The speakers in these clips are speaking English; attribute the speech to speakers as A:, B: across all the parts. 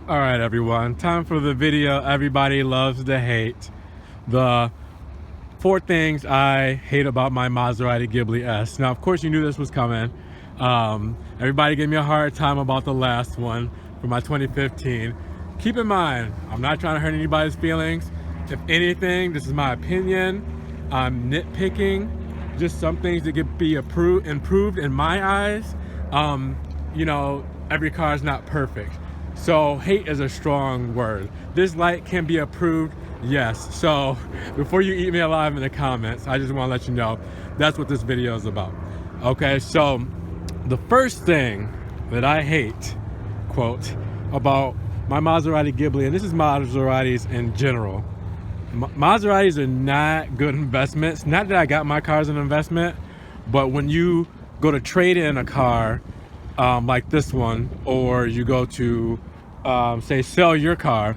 A: All right, everyone, time for the video everybody loves to hate. The 4 things I hate about my Maserati Ghibli S. Now, of course, you knew this was coming. Everybody gave me a hard time about the last one for my 2015. Keep in mind, I'm not trying to hurt anybody's feelings. If anything, this is my opinion. I'm nitpicking just some things that could be improved in my eyes. You know, every car is not perfect. So hate is a strong word. This light can be approved, yes. So before you eat me alive in the comments, I just want to let you know that's what this video is about. Okay, so the first thing that I hate, quote, about my Maserati Ghibli, and this is Maseratis in general. Maseratis are not good investments. Not that I got my car as an investment, but when you go to trade in a car like this one, or you go to say sell your car,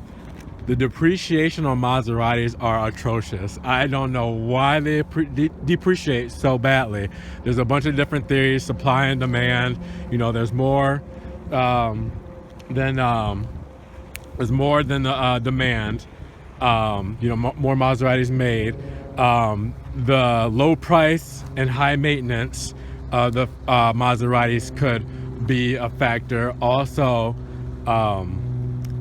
A: the depreciation on Maseratis are atrocious. I don't know why they depreciate so badly. There's a bunch of different theories, supply and demand. You know, there's more than the demand. You know, more Maseratis made. The low price and high maintenance of the Maseratis could be a factor. Also,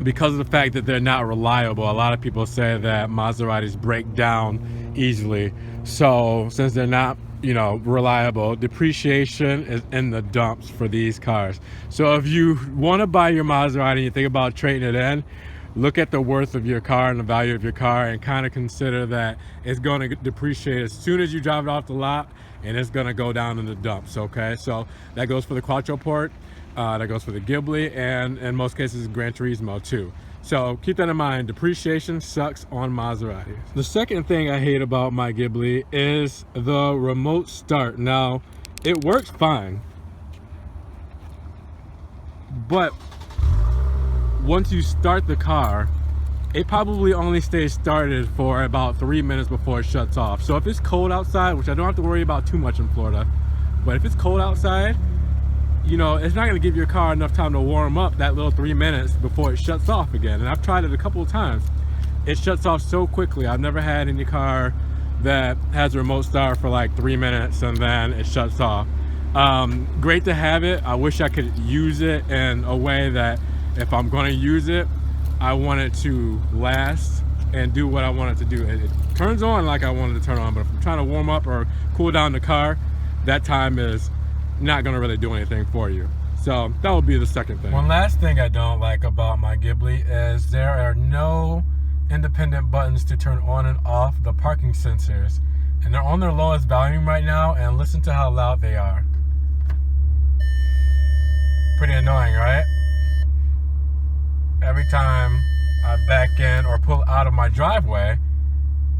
A: because of the fact that they're not reliable, a lot of people say that Maseratis break down easily. So since they're not, you know, reliable, depreciation is in the dumps for these cars. So if you want to buy your Maserati and you think about trading it in, look at the worth of your car and the value of your car and kind of consider that it's going to depreciate as soon as you drive it off the lot, and it's going to go down in the dumps. Okay, so that goes for the Quattro Port, that goes for the Ghibli, and in most cases Gran Turismo too. So keep that in mind. Depreciation sucks on Maserati. The second thing I hate about my Ghibli is the remote start. Now, it works fine, but once you start the car, it probably only stays started for about 3 minutes before it shuts off. So if it's cold outside, which I don't have to worry about too much in Florida, but if it's cold outside, you know, it's not going to give your car enough time to warm up that little 3 minutes before it shuts off again. And I've tried it a couple of times. It shuts off so quickly. I've never had any car that has a remote start for like 3 minutes and then it shuts off. Great to have it. I wish I could use it in a way that if I'm going to use it, I want it to last and do what I want it to do. It turns on like I want it to turn on, but if I'm trying to warm up or cool down the car, that time is not going to really do anything for you. So that would be the second thing. One last thing I don't like about my Ghibli is there are no independent buttons to turn on and off the parking sensors, and they're on their lowest volume right now, and listen to how loud they are. Pretty annoying, right? Every time I back in or pull out of my driveway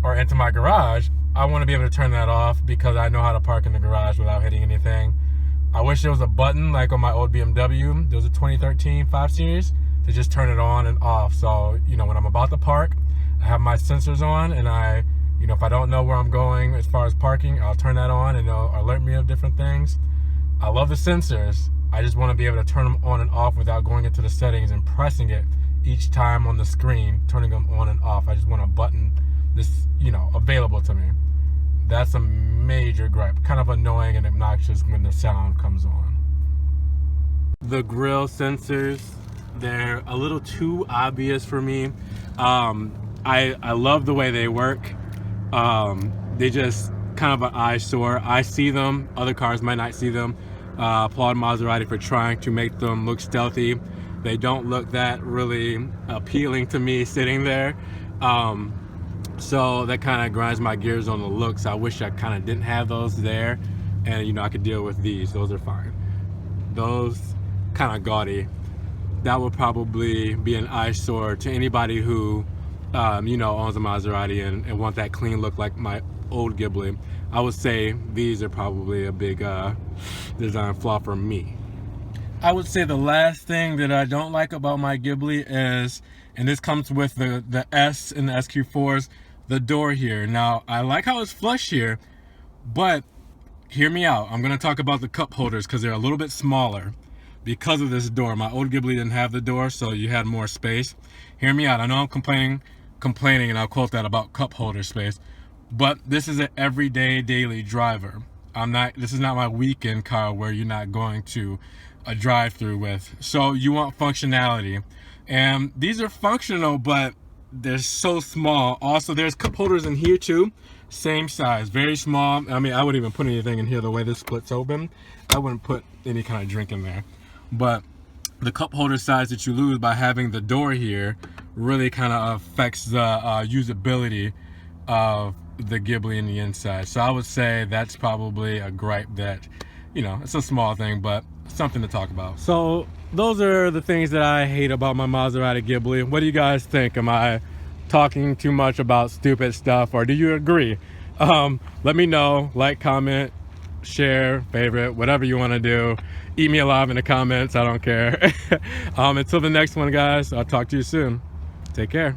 A: or into my garage, I want to be able to turn that off because I know how to park in the garage without hitting anything. I wish there was a button like on my old BMW. There was a 2013 5 Series to just turn it on and off. So, you know, when I'm about to park, I have my sensors on, and you know, if I don't know where I'm going as far as parking, I'll turn that on and it'll alert me of different things. I love the sensors. I just want to be able to turn them on and off without going into the settings and pressing it each time on the screen, turning them on and off. I just want a button that's, you know, available to me. That's a major gripe. Kind of annoying and obnoxious when the sound comes on. The grille sensors, they're a little too obvious for me. I love the way they work. They just kind of an eyesore. I see them, other cars might not see them. Applaud Maserati for trying to make them look stealthy. They don't look that really appealing to me sitting there. So that kind of grinds my gears on the looks. I wish I kind of didn't have those there, and you know, I could deal with these. Those are fine. Those kind of gaudy. That would probably be an eyesore to anybody who you know, owns a Maserati and want that clean look like my old Ghibli. I would say these are probably a big design flaw for me. I would say the last thing that I don't like about my Ghibli is, and this comes with the S and the SQ4s, the door here. Now, I like how it's flush here, but hear me out. I'm going to talk about the cup holders because they're a little bit smaller. because of this door. My old Ghibli didn't have the door, so you had more space. Hear me out. I know I'm complaining, and I'll quote that about cup holder space, but this is an everyday, daily driver. This is not my weekend car where you're not going to a drive-through with. So you want functionality, and these are functional, but they're so small. Also, there's cup holders in here too, same size, very small. I mean, I wouldn't even put anything in here the way this splits open. I wouldn't put any kind of drink in there. But the cup holder size that you lose by having the door here really kind of affects the usability of the Ghibli in the inside. So I would say that's probably a gripe that, you know, it's a small thing, but something to talk about. So those are the things that I hate about my Maserati Ghibli. What do you guys think? Am I talking too much about stupid stuff, or do you agree? Let me know. Like, comment, share, favorite, whatever you want to do. Eat me alive in the comments. I don't care. Until the next one, guys, I'll talk to you soon. Take care.